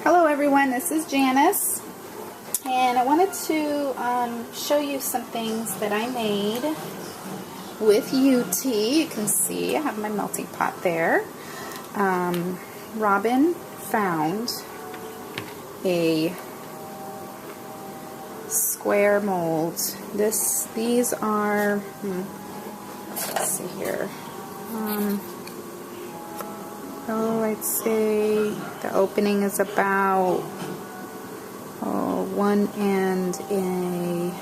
Hello everyone, this is Janice, and I wanted to show you some things that I made with UTEE. You can see I have my melting pot there. Robin found a square mold. These are, let's see here. I'd say the opening is about 1 and a.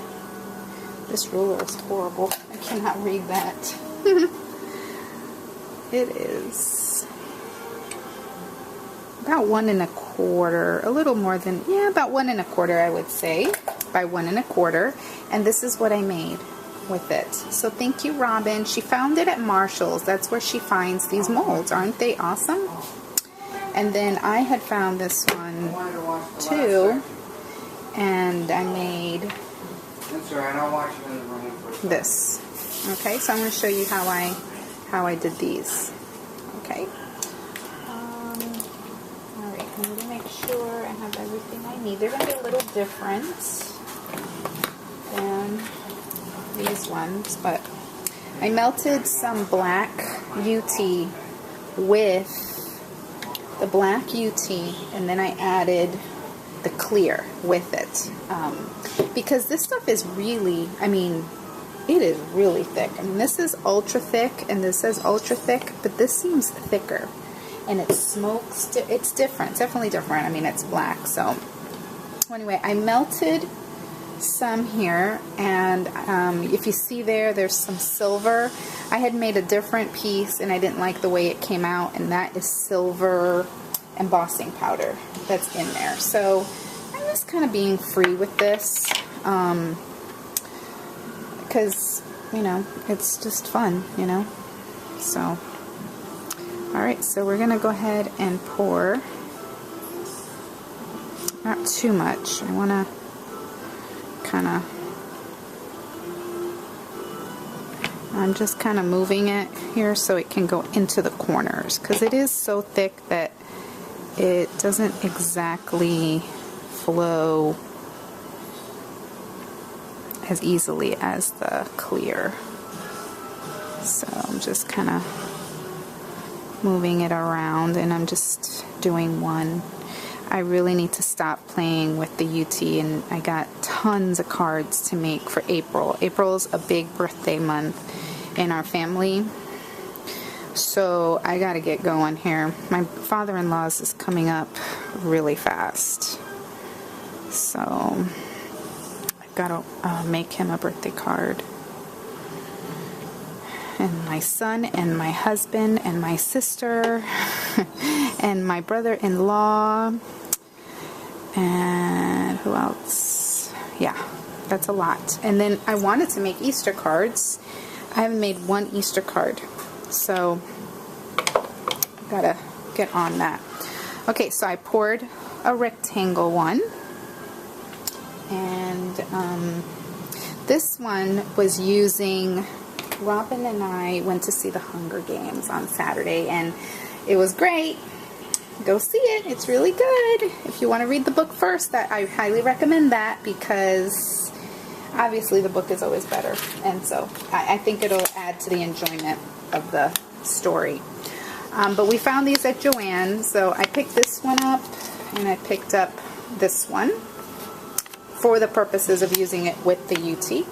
This ruler is horrible. I cannot read that. It is about 1 1/4, a little more than, about 1 1/4, I would say, by 1 1/4. And this is what I made with it. So thank you, Robin. She found it at Marshall's. That's where she finds these molds. Aren't they awesome? And then I had found this one too, and I made this. Okay, so I'm going to show you how I did these. Okay. Alright, I'm going to make sure I have everything I need. They're going to be a little different than these ones, but I melted some black UTEE with the black UTEE, and then I added the clear with it, because this stuff is really, it is really thick. This is ultra thick and this says ultra thick, but this seems thicker, and it smokes. It's different, definitely different. It's black. So anyway, I melted some here, and if you see there's some silver. I had made a different piece and I didn't like the way it came out, and that is silver embossing powder that's in there. So I'm just kind of being free with this, because it's just fun, so alright, so we're gonna go ahead and pour, not too much. I want to I'm just kind of moving it here so it can go into the corners, because it is so thick that it doesn't exactly flow as easily as the clear. So I'm just kind of moving it around, and I'm just doing one. I really need to stop playing with the UTEE, and I got tons of cards to make for April. April's a big birthday month in our family, so I gotta get going here. My father-in-law's is coming up really fast, so I've got to make him a birthday card. And my son and my husband and my sister and my brother-in-law, and who else? Yeah, that's a lot. And then I wanted to make Easter cards. I haven't made one Easter card, so I've got to get on that. Okay, so I poured a rectangle one, and this one was using, Robin and I went to see the Hunger Games on Saturday, and it was great. Go see it. It's really good. If you want to read the book first, I highly recommend that, because obviously the book is always better, and so I think it'll add to the enjoyment of the story. But we found these at Joann's, so I picked this one up, and I picked up this one for the purposes of using it with the UTEE.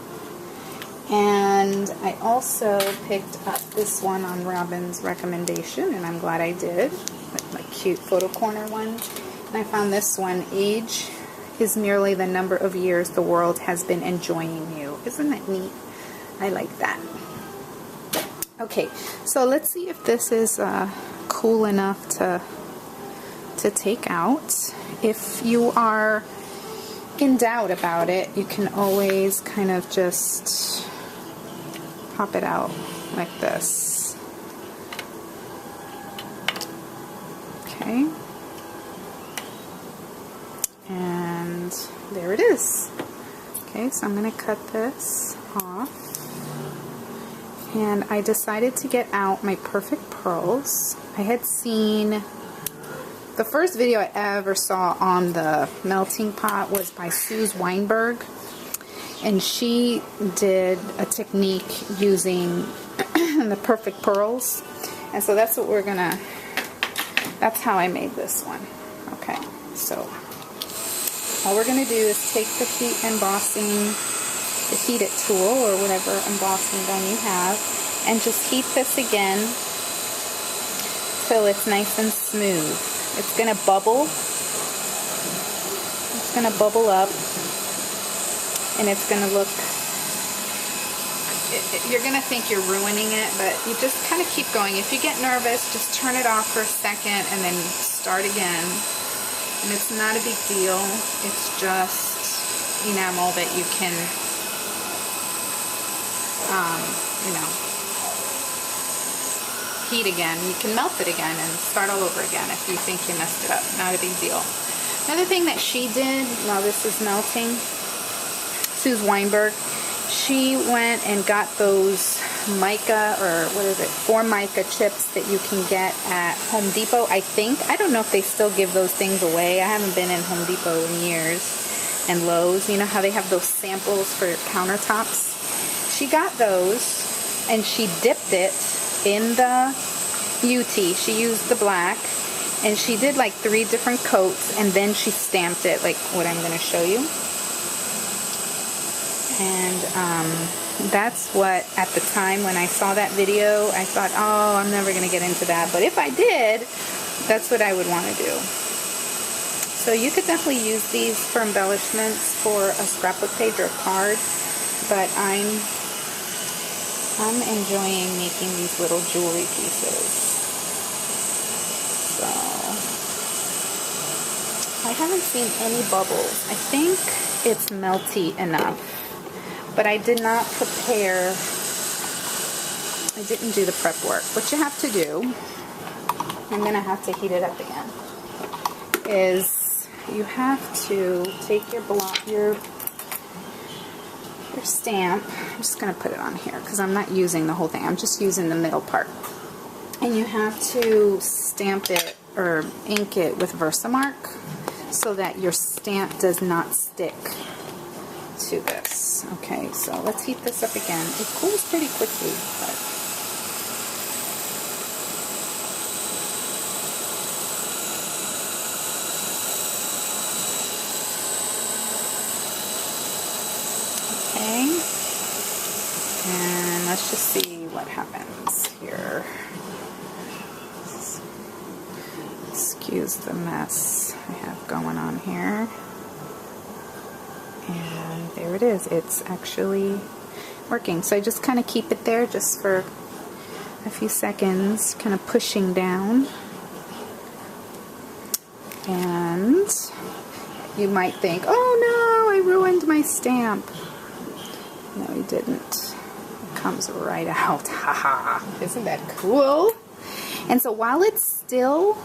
And I also picked up this one on Robin's recommendation, and I'm glad I did, with my cute photo corner one. And I found this one, Age is merely the number of years the world has been enjoying you. Isn't that neat? I like that. Okay, so let's see if this is cool enough to take out. If you are in doubt about it, you can always kind of just pop it out like this. Okay. And there it is. Okay, so I'm going to cut this off. And I decided to get out my perfect pearls. I had seen The first video I ever saw on the melting pot was by Suze Weinberg, and she did a technique using the perfect pearls, and so that's what we're gonna, that's how I made this one. Okay, so all we're gonna do is take the heated tool or whatever embossing gun you have, and just heat this again till it's nice and smooth. It's gonna bubble. It's gonna bubble up, and it's gonna look, you're gonna think you're ruining it, but you just kind of keep going. If you get nervous, just turn it off for a second and then start again. And it's not a big deal. It's just enamel that you can, you know, heat again. You can melt it again and start all over again if you think you messed it up. Not a big deal. Another thing that she did while this is melting, Suze Weinberg, she went and got those mica, or what is it, Formica chips that you can get at Home Depot, I think. I don't know if they still give those things away. I haven't been in Home Depot in years. And Lowe's, you know how they have those samples for countertops? She got those and she dipped it in the UTEE. She used the black, and she did like 3 different coats, and then she stamped it like what I'm going to show you. And that's what, at the time when I saw that video, I thought, oh, I'm never going to get into that. But if I did, that's what I would want to do. So you could definitely use these for embellishments for a scrapbook page or a card, but I'm enjoying making these little jewelry pieces. So I haven't seen any bubbles. I think it's melty enough, but I did not prepare, I didn't do the prep work. What you have to do, I'm going to have to heat it up again, is you have to take your block, your stamp. I'm just going to put it on here because I'm not using the whole thing. I'm just using the middle part. And you have to stamp it or ink it with Versamark so that your stamp does not stick to this. Okay, so let's heat this up again. It cools pretty quickly, but and let's just see what happens here. Excuse the mess I have going on here. And there it is. It's actually working. So I just kind of keep it there just for a few seconds, kind of pushing down. And you might think, oh no, I ruined my stamp. No, you didn't. It comes right out. Haha. Isn't that cool? And so while it's still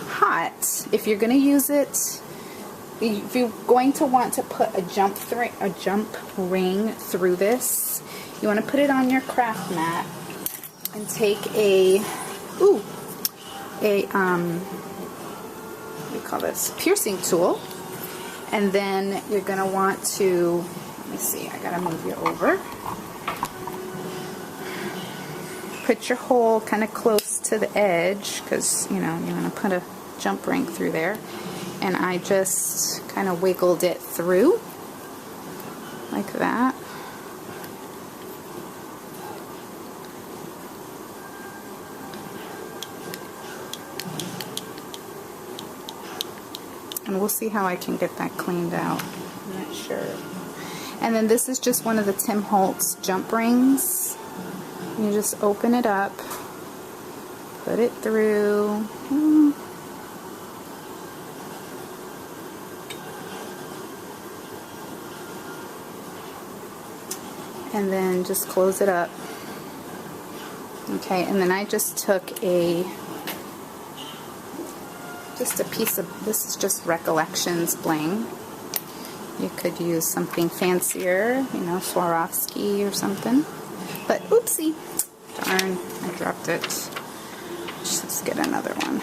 hot, if you're going to use it, if you're going to want to put a jump ring through this, you want to put it on your craft mat and take a, what do you call this? Piercing tool. And then you're going to want to, let me see, I gotta move you over. Put your hole kind of close to the edge because, you know, you want to put a jump ring through there. And I just kind of wiggled it through like that. And we'll see how I can get that cleaned out. I'm not sure. And then this is just one of the Tim Holtz jump rings. You just open it up, put it through. And then just close it up. Okay, and then I just took a piece of, this is just Recollections bling. You could use something fancier, you know, Swarovski or something. But oopsie, darn, I dropped it. Let's get another one.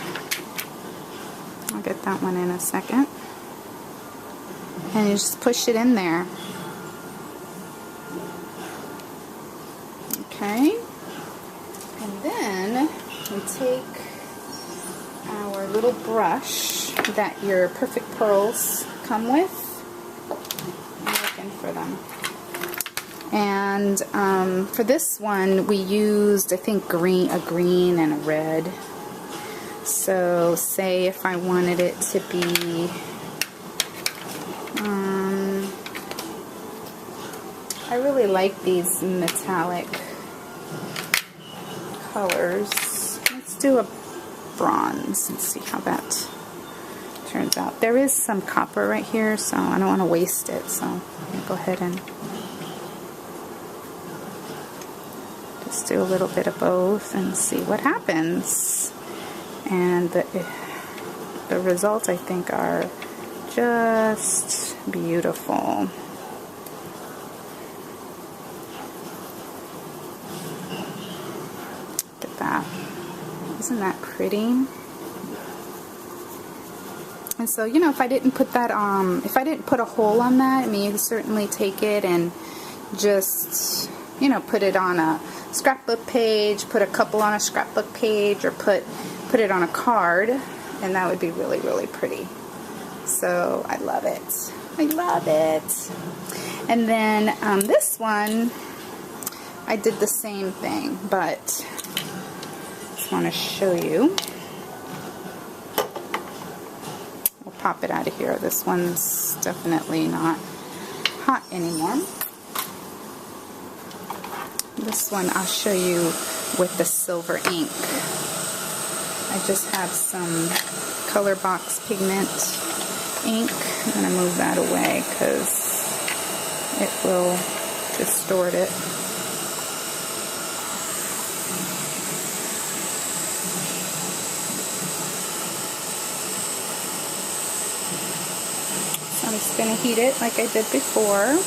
I'll get that one in a second. And you just push it in there. Okay. And then we take our little brush that your Perfect Pearls come with. I'm looking for them. And for this one, we used, I think, a green and a red. So, say if I wanted it to be, I really like these metallic colors. Let's do a bronze and see how that turns out. There is some copper right here, so I don't want to waste it, so I'm going to go ahead and just do a little bit of both and see what happens. And the results, I think, are just beautiful. Look at that. Isn't that pretty? And so, you know, if I didn't put that if I didn't put a hole on that, I mean, you can certainly take it and just, you know, put it on a scrapbook page, put a couple on a scrapbook page, or put it on a card, and that would be really, really pretty. So I love it. I love it. And then this one, I did the same thing, but I just want to show you. We'll pop it out of here. This one's definitely not hot anymore. This one I'll show you with the silver ink. I just have some color box pigment ink. I'm going to move that away because it will distort it. So I'm just going to heat it like I did before.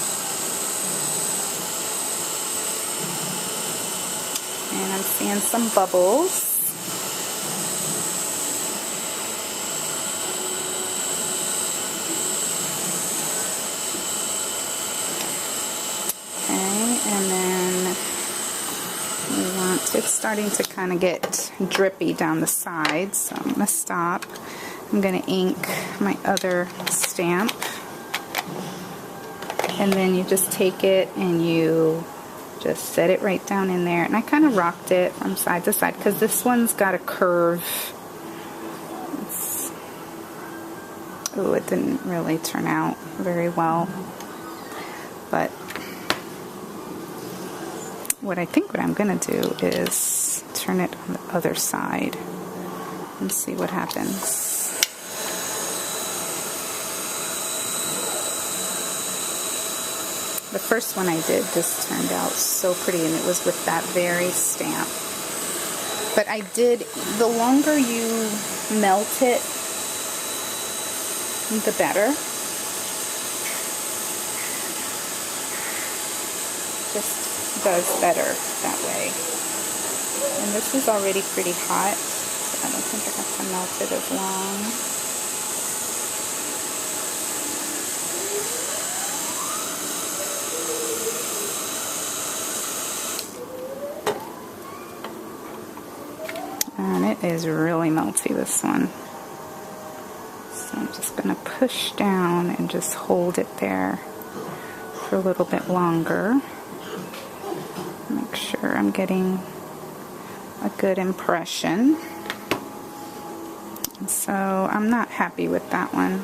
And I'm seeing some bubbles. It's starting to kind of get drippy down the sides, so I'm going to stop. I'm going to ink my other stamp, and then you just take it and you just set it right down in there. And I kind of rocked it from side to side because this one's got a curve. Oh, it didn't really turn out very well, but what I'm going to do is turn it on the other side and see what happens. The first one I did just turned out so pretty, and it was with that very stamp. But I did, the longer you melt it, the better. Just does better that way. And this is already pretty hot, so I don't think I have to melt it as long. And it is really melty, this one. So I'm just going to push down and just hold it there for a little bit longer. Make sure I'm getting a good impression. So I'm not happy with that one.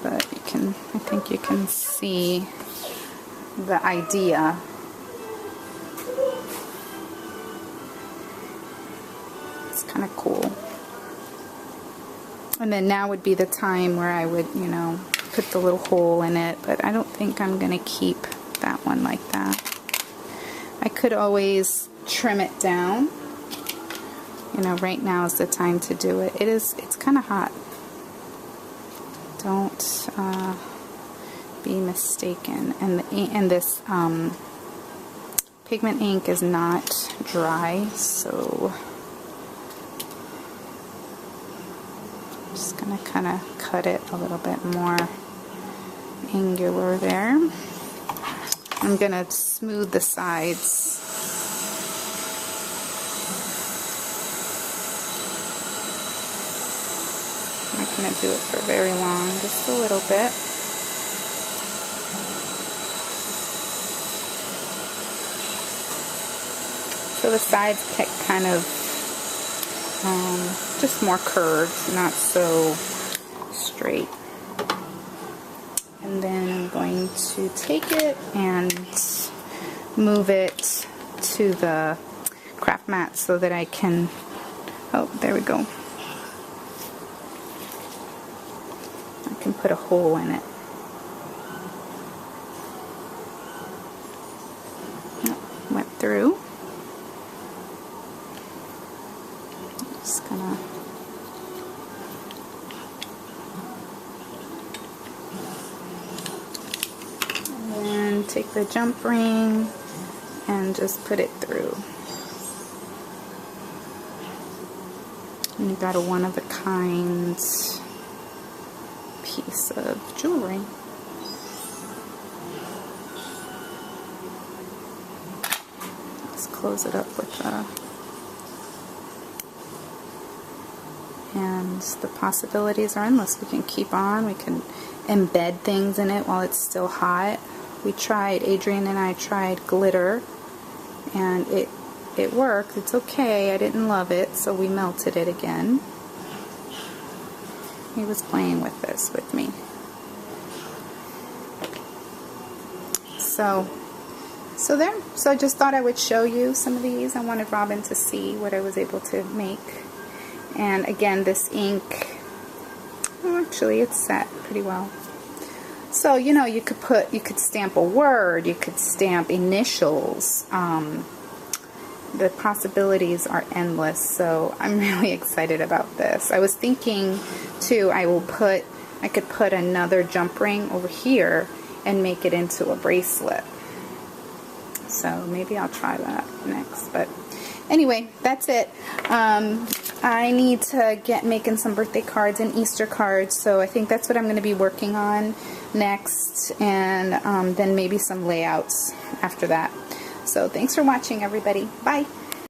But I think you can see the idea. It's kind of cool. And then now would be the time where I would, you know, put the little hole in it, but I don't think I'm going to keep that one like that. I could always trim it down. You know, right now is the time to do it. It's kind of hot. Don't be mistaken. And this pigment ink is not dry, so Just gonna kind of cut it a little bit more angular there. I'm gonna smooth the sides. I'm not gonna do it for very long, just a little bit. So the sides get kind of just more curved, not so straight. And then I'm going to take it and move it to the craft mat so that I can, oh, there we go. I can put a hole in it. Went through. Just gonna and then take the jump ring and just put it through. And you got a one-of-a-kind piece of jewelry. Let's close it up with a. And the possibilities are endless. We can keep on, we can embed things in it while it's still hot. Adrian and I tried glitter, and it worked. It's okay, I didn't love it, so we melted it again. He was playing with this with me. So there. So I just thought I would show you some of these. I wanted Robin to see what I was able to make. And again, this ink, oh, actually it's set pretty well. So, you know, you could stamp a word, you could stamp initials. The possibilities are endless, so I'm really excited about this. I was thinking too, I could put another jump ring over here and make it into a bracelet. So maybe I'll try that next. But anyway, that's it. I need to get making some birthday cards and Easter cards, so I think that's what I'm going to be working on next, and then maybe some layouts after that. So thanks for watching, everybody. Bye.